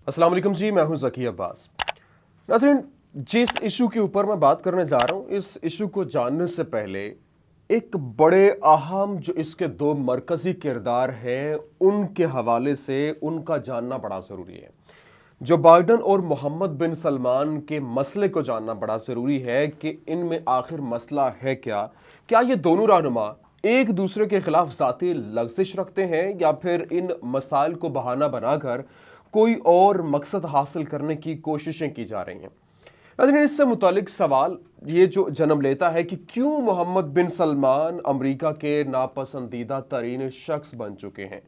अस्सलाम वालेकुम जी, मैं हूं ज़की अब्बास। नाज़रीन, जिस इशू के ऊपर मैं बात करने जा रहा हूं, इस इशू को जानने से पहले एक बड़े अहम जो इसके दो मरकज़ी किरदार हैं उनके हवाले से उनका जानना बड़ा ज़रूरी है। जो बाइडन और मोहम्मद बिन सलमान के मसले को जानना बड़ा ज़रूरी है कि इनमें आखिर मसला है क्या ये दोनों रहनुमा एक दूसरे के खिलाफ ज़ाती लग़ज़िश रखते हैं या फिर इन मसाइल को बहाना बनाकर कोई और मकसद हासिल करने की कोशिशें की जा रही हैं। लेकिन इससे मुतालिक सवाल ये जो जन्म लेता है कि क्यों मोहम्मद बिन सलमान अमेरिका के नापसंदीदा तरीन शख्स बन चुके हैं,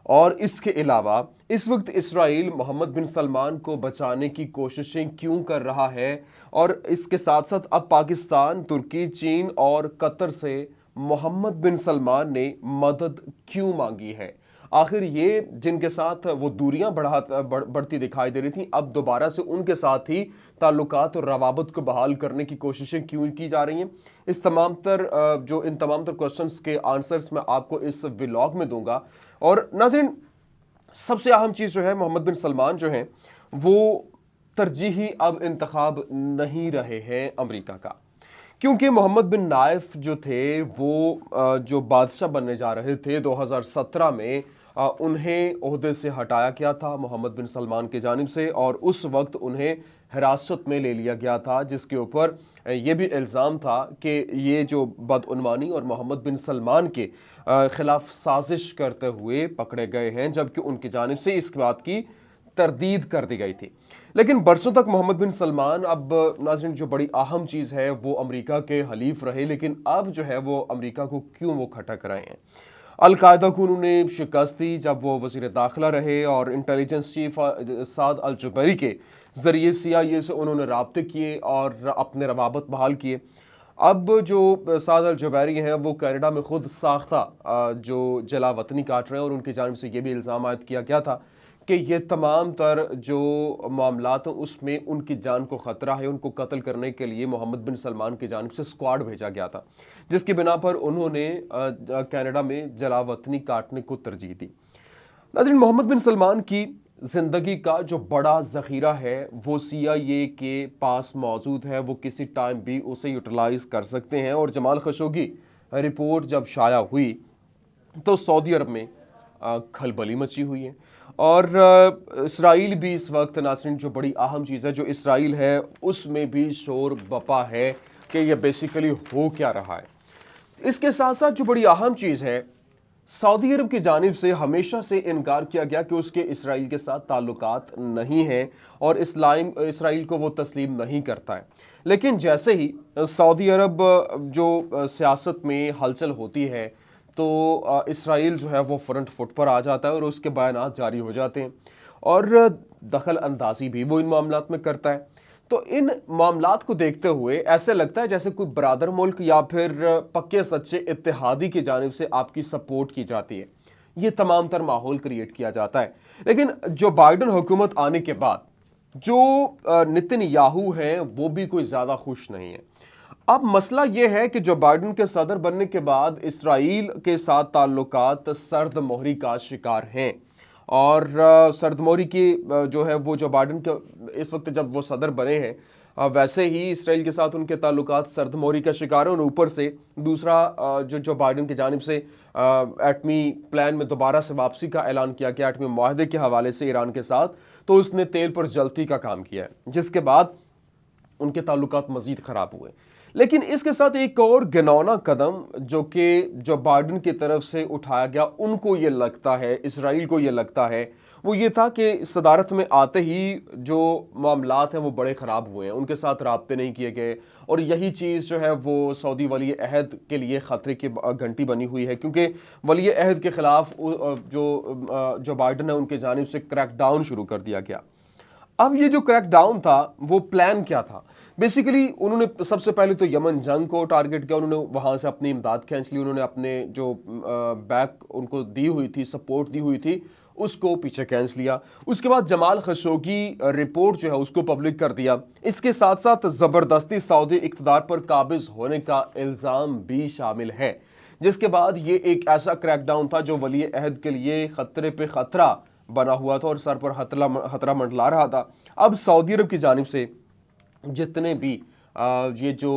और इसके अलावा इस वक्त इसराइल मोहम्मद बिन सलमान को बचाने की कोशिशें क्यों कर रहा है, और इसके साथ साथ अब पाकिस्तान, तुर्की, चीन और कतर से मोहम्मद बिन सलमान ने मदद क्यों मांगी है। आखिर ये जिनके साथ वो दूरियां बढ़ती दिखाई दे रही थी, अब दोबारा से उनके साथ ही ताल्लुकात और रवाबत को बहाल करने की कोशिशें क्यों की जा रही हैं। इन तमाम तर क्वेश्चंस के आंसर्स मैं आपको इस व्लॉग में दूंगा। और नाज़रीन, सबसे अहम चीज़ जो है, मोहम्मद बिन सलमान जो हैं वो तरजीही अब इंतखाब नहीं रहे हैं अमेरिका का, क्योंकि मोहम्मद बिन नाइफ जो थे वो जो बादशाह बनने जा रहे थे 2017 में, उन्हें ओहदे से हटाया गया था मोहम्मद बिन सलमान की जानिब से, और उस वक्त उन्हें हिरासत में ले लिया गया था, जिसके ऊपर ये भी इल्ज़ाम था कि ये जो बदउनवानी और मोहम्मद बिन सलमान के ख़िलाफ़ साजिश करते हुए पकड़े गए हैं, जबकि उनकी जानिब से इस बात की तरदीद कर दी गई थी। लेकिन बरसों तक मोहम्मद बिन सलमान, अब नाज़रीन जो बड़ी अहम चीज़ है, वो अमेरिका के हलीफ रहे, लेकिन अब जो है वो अमेरिका को क्यों वो खटक रहे हैं। अल-कायदा को उन्होंने शिकस्त दी जब वो वज़ीर दाखिला रहे, और इंटेलिजेंस चीफ साद अल-जुबैरी के ज़रिए CIA से उन्होंने राब्ते किए और अपने रवाबत बहाल किए। अब जो साद अल-जुबैरी हैं वो कनाडा में खुद साख्ता जो जला वतनी काट रहे हैं, और उनकी जानिब से ये भी इल्ज़ाम आयद किया गया था कि ये तमाम तर जो मामलात हैं उसमें उनकी जान को ख़तरा है। उनको कत्ल करने के लिए मोहम्मद बिन सलमान की जानिब से स्क्वाड भेजा गया था, जिसकी बिना पर उन्होंने कनाडा में जला वतनी काटने को तरजीह दी। नाज़रीन, मोहम्मद बिन सलमान की ज़िंदगी का जो बड़ा ज़ख़ीरा है वो CIA के पास मौजूद है, वो किसी टाइम भी उसे यूटिलाइज़ कर सकते हैं। और जमाल खशोगी रिपोर्ट जब शाया हुई तो सऊदी अरब में खलबली मची हुई है, और इसराइल भी इस वक्त, नाज़रीन जो बड़ी अहम चीज़ है, जो इसराइल है उसमें भी शोर बपा है कि ये बेसिकली हो क्या रहा है। इसके साथ साथ जो बड़ी अहम चीज़ है, सऊदी अरब की जानिब से हमेशा से इनकार किया गया कि उसके इसराइल के साथ ताल्लुकात नहीं हैं, और इसराइल को वो तस्लीम नहीं करता है। लेकिन जैसे ही सऊदी अरब जो सियासत में हलचल होती है, तो इसराइल जो है वो फ्रंट फुट पर आ जाता है और उसके बयानात जारी हो जाते हैं, और दखल अंदाजी भी वो इन मामलात में करता है। तो इन मामलात को देखते हुए ऐसे लगता है जैसे कोई बरादर मुल्क या फिर पक्के सच्चे इत्तेहादी की जानिब से आपकी सपोर्ट की जाती है। ये तमाम तर माहौल क्रिएट किया जाता है। लेकिन जो बाइडन हुकूमत आने के बाद जो नेतन्याहू हैं वो भी कोई ज़्यादा खुश नहीं है। अब मसला ये है कि जो बाइडन के सदर बनने के बाद इसराइल के साथ ताल्लुकात सर्द मोहरी का शिकार हैं, और सर्द मोहरी की जो है वो जो बाइडन के इस वक्त जब वो सदर बने हैं, वैसे ही इसराइल के साथ उनके ताल्लुकात सर्द मोहरी का शिकार हैं। और ऊपर से दूसरा जो बाइडन की जानिब से एटमी प्लान में दोबारा से वापसी का ऐलान किया गया एटमी मुआहदे के हवाले से ईरान के साथ, तो उसने तेल पर जलती का काम किया है, जिसके बाद उनके ताल्लुकात मज़ीद ख़राब हुए। लेकिन इसके साथ एक और घिनौना कदम जो बाइडन की तरफ से उठाया गया, उनको ये लगता है, इसराइल को ये लगता है, वो ये था कि सदारत में आते ही जो मामलात हैं वो बड़े ख़राब हुए हैं, उनके साथ राब्ते नहीं किए गए, और यही चीज़ जो है वो सऊदी वली अहद के लिए ख़तरे की घंटी बनी हुई है, क्योंकि वली अहद के ख़िलाफ़ जो बाइडन है उनके जानिब से क्रैकडाउन शुरू कर दिया गया। अब ये जो क्रैकडाउन था वो प्लान क्या था? बेसिकली उन्होंने सबसे पहले तो यमन जंग को टारगेट किया, उन्होंने वहाँ से अपनी इमदाद खींच ली, उन्होंने अपने जो बैक उनको दी हुई थी, सपोर्ट दी हुई थी, उसको पीछे खींच लिया। उसके बाद जमाल खशोगी रिपोर्ट जो है उसको पब्लिक कर दिया। इसके साथ साथ ज़बरदस्ती सऊदी इक़्तिदार पर काबिज़ होने का इल्ज़ाम भी शामिल है, जिसके बाद ये एक ऐसा क्रैकडाउन था जो वली अहद के लिए ख़तरे पे ख़तरा बना हुआ था और सर पर खतरा मंडला रहा था। अब सऊदी अरब की जानिब से जितने भी ये जो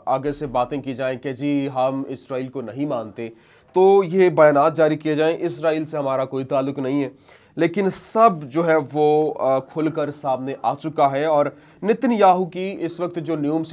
आगे से बातें की जाएं कि जी हम इसराइल को नहीं मानते, तो ये बयानात जारी किए जाएं इसराइल से हमारा कोई ताल्लुक नहीं है, लेकिन सब जो है वो खुलकर सामने आ चुका है। और नेतन्याहू की इस वक्त जो न्यूयॉर्म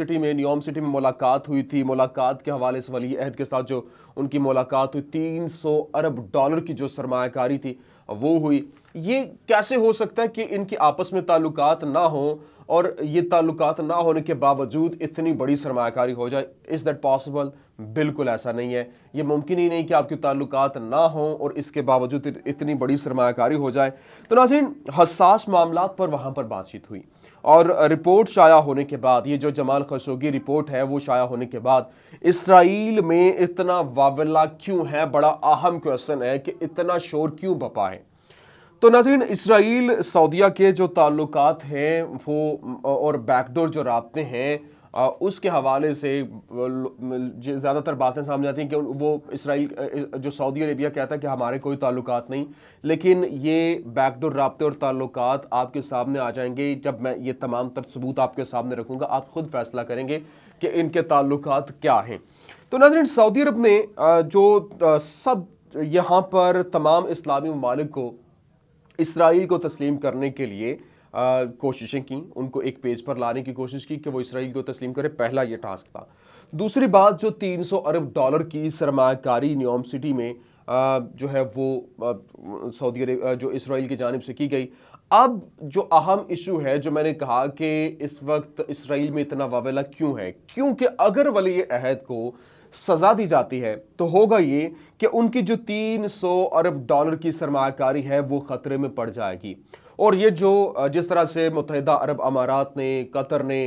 सिटी में मुलाकात हुई थी, मुलाकात के हवाले से वली अहद के साथ जो उनकी मुलाकात हुई, 300 अरब डॉलर की जो सरमायाकारी थी वो हुई। ये कैसे हो सकता है कि इनकी आपस में ताल्लुकात ना हो और ये ताल्लुकात ना होने के बावजूद इतनी बड़ी सरमायाकारी हो जाए? Is that possible? बिल्कुल ऐसा नहीं है। ये मुमकिन ही नहीं कि आपके ताल्लुकात ना हो और इसके बावजूद इतनी बड़ी सरमायाकारी हो जाए। तो नाज़रीन, हसास मामलात पर वहाँ पर बातचीत हुई और रिपोर्ट शाया होने के बाद, ये जो जमाल खशोगी रिपोर्ट है वो शाया होने के बाद, इसराइल में इतना वावला क्यों है? बड़ा अहम क्वेश्चन है कि इतना शोर क्यों बपा है। तो नाज़रीन, इसराइल सऊदीया के जो ताल्लुकात हैं वो और बैकडोर जो राब्ते हैं उसके हवाले से ज़्यादातर बातें सामने आती हैं कि वो इसराइल जो सऊदी अरेबिया कहता है कि हमारे कोई ताल्लुकात नहीं, लेकिन ये बैकडोर राब्ते और ताल्लुकात आपके सामने आ जाएंगे जब मैं ये तमाम तर सबूत आपके सामने रखूँगा। आप खुद फैसला करेंगे कि इनके ताल्लुकात क्या हैं। तो नाज़रीन, सऊदी अरब ने जो सब यहाँ पर तमाम इस्लामी ममालिक को इसराइल को तस्लीम करने के लिए कोशिशें की, उनको एक पेज पर लाने की कोशिश की कि वो इसराइल को तस्लीम करे। पहला ये टास्क था। दूसरी बात, जो 300 अरब डॉलर की सरमायाकारी न्यूयॉर्म सिटी में जो है वो सऊदी अरब जो इसराइल की जानिब से की गई। अब जो अहम इशू है, जो मैंने कहा कि इस वक्त इसराइल में इतना वावेला क्यों है, क्योंकि अगर वली अहद को सज़ा दी जाती है तो होगा ये कि उनकी जो 300 अरब डॉलर की सरमायाकारी है वो ख़तरे में पड़ जाएगी। और ये जो जिस तरह से मुत्तहिदा अरब अमारात ने, कतर ने,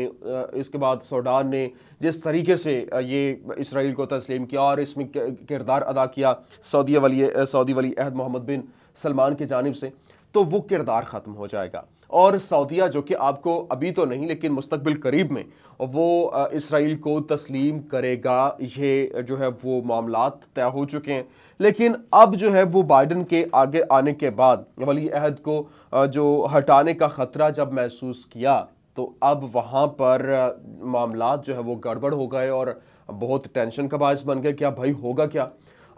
इसके बाद सूडान ने जिस तरीके से ये इसराइल को तस्लीम किया और इसमें किरदार अदा किया सऊदी वली अहद मोहम्मद बिन सलमान की जानिब से, तो वो किरदार ख़त्म हो जाएगा। और सऊदीया जो कि आपको अभी तो नहीं लेकिन मुस्तकबिल करीब में वो इसराइल को तस्लीम करेगा, ये जो है वो मामलात तय हो चुके हैं। लेकिन अब जो है वो बाइडन के आगे आने के बाद वली अहद को जो हटाने का ख़तरा जब महसूस किया, तो अब वहाँ पर मामलात जो है वो गड़बड़ हो गए और बहुत टेंशन का बायस बन गए। क्या भाई होगा क्या?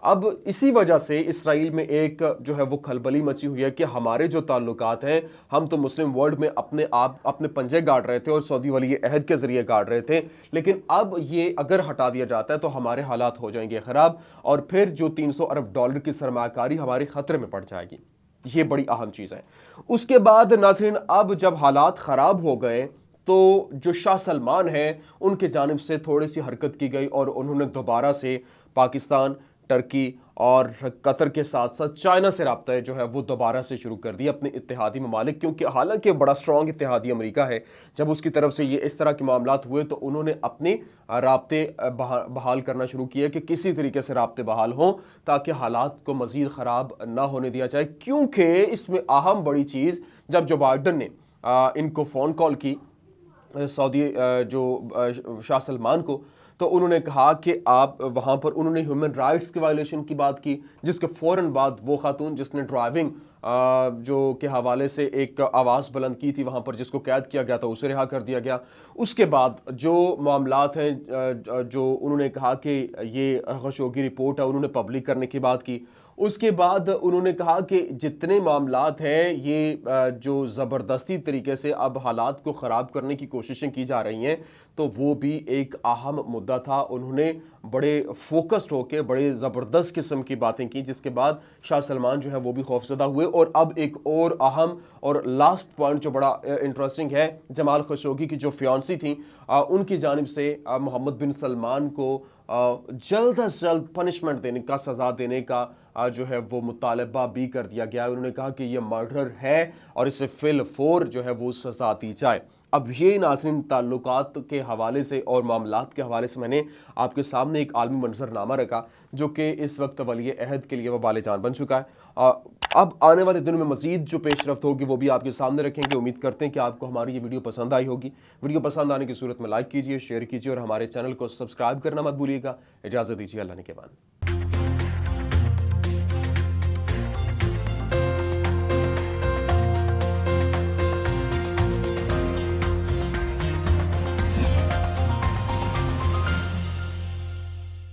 अब इसी वजह से इसराइल में एक जो है वो खलबली मची हुई है कि हमारे जो ताल्लुकात हैं, हम तो मुस्लिम वर्ल्ड में अपने पंजे गाड़ रहे थे और सऊदी वली अहद के ज़रिए गाड़ रहे थे, लेकिन अब ये अगर हटा दिया जाता है तो हमारे हालात हो जाएंगे ख़राब और फिर जो 300 अरब डॉलर की सरमायाकारी हमारे ख़तरे में पड़ जाएगी। ये बड़ी अहम चीज़ है। उसके बाद नाज़रीन, अब जब हालात ख़राब हो गए तो जो शाह सलमान है उनके जानिब से थोड़ी सी हरकत की गई और उन्होंने दोबारा से पाकिस्तान, टर्की और कतर के साथ साथ चाइना से रब्ता जो है वो दोबारा से शुरू कर दिया, अपने इत्तेहादी ममालिक, क्योंकि हालांकि बड़ा स्ट्रॉन्ग इत्तेहादी अमेरिका है। जब उसकी तरफ से ये इस तरह के मामलात हुए तो उन्होंने अपने राब्ते बहाल करना शुरू किए कि किसी तरीके से राब्ते बहाल हों ताकि हालात को मज़ीद ख़राब ना होने दिया जाए। क्योंकि इसमें अहम बड़ी चीज़, जब जो बाइडन ने इनको फ़ोन कॉल की सऊदी जो शाह सलमान को, तो उन्होंने कहा कि आप वहाँ पर, उन्होंने ह्यूमन राइट्स के वायलेशन की बात की, जिसके फ़ौरन बाद वो खातून जिसने ड्राइविंग जो के हवाले से एक आवाज़ बुलंद की थी वहाँ पर, जिसको कैद किया गया था, उसे रिहा कर दिया गया। उसके बाद जो मामलात हैं, जो उन्होंने कहा कि ये खशोगी रिपोर्ट है, उन्होंने पब्लिक करने की बात की। उसके बाद उन्होंने कहा कि जितने मामलात हैं ये जो ज़बरदस्ती तरीके से अब हालात को ख़राब करने की कोशिशें की जा रही हैं, तो वो भी एक अहम मुद्दा था। उन्होंने बड़े फोकस्ड होकर बड़े ज़बरदस्त किस्म की बातें की, जिसके बाद शाह सलमान जो है वो भी खौफज़दा हुए। और अब एक और अहम और लास्ट पॉइंट जो बड़ा इंटरेस्टिंग है, जमाल खशोगी की जो फियांसी थी, उनकी जानिब से मोहम्मद बिन सलमान को जल्द से जल्द पनिशमेंट देने का, सज़ा देने का जो है वो मुतालबा भी कर दिया गया है। उन्होंने कहा कि ये मर्डर है और इसे फिल फोर जो है वो सज़ा दी जाए। अब ये नाज़रीन ताल्लुकात के हवाले से और मामलात के हवाले से मैंने आपके सामने एक आलमी मंजरनामा रखा जो कि इस वक्त वली अहद के लिए वबाल जान बन चुका है। अब आने वाले दिनों में मज़ीद जो पेशरफ्त होगी वो भी आपके सामने रखेंगे। उम्मीद करते हैं कि आपको हमारी ये वीडियो पसंद आई होगी। वीडियो पसंद आने की सूरत में लाइक कीजिए, शेयर कीजिए और हमारे चैनल को सब्सक्राइब करना मत भूलिएगा। इजाज़त दीजिए, अल्लाह ने के बाद।